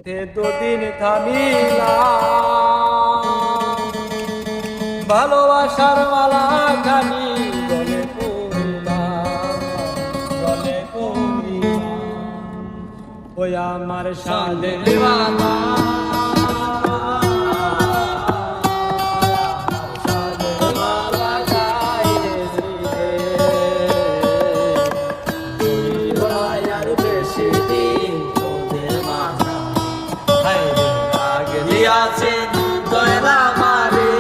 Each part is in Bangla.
দুদিন থামিলাম ভালোবাসার মালা খানি গলে পড়িলাম ওই আমার সাদের বাবা আছে দয়ালা মারে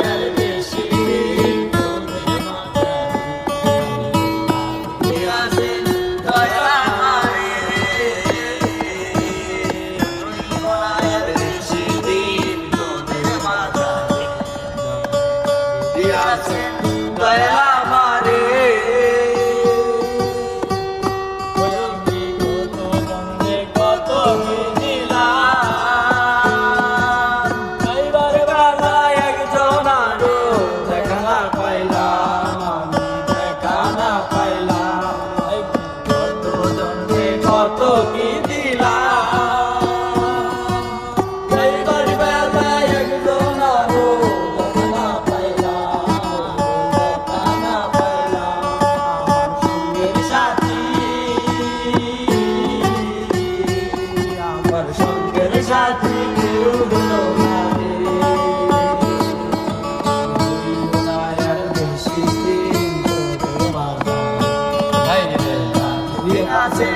আর বেশি আছে দয়ালা মারে আর বেশি দিন তোদের মাঝে আছে দয়ালা মারে কত কি দিলাম এইবার বেলায় একজন আরো দেখা পাইলাম সঙ্গের সাথী আমার সঙ্গের সাথী কেউ হলো না রে আর বেশি দিন তোদের মাঝে আছে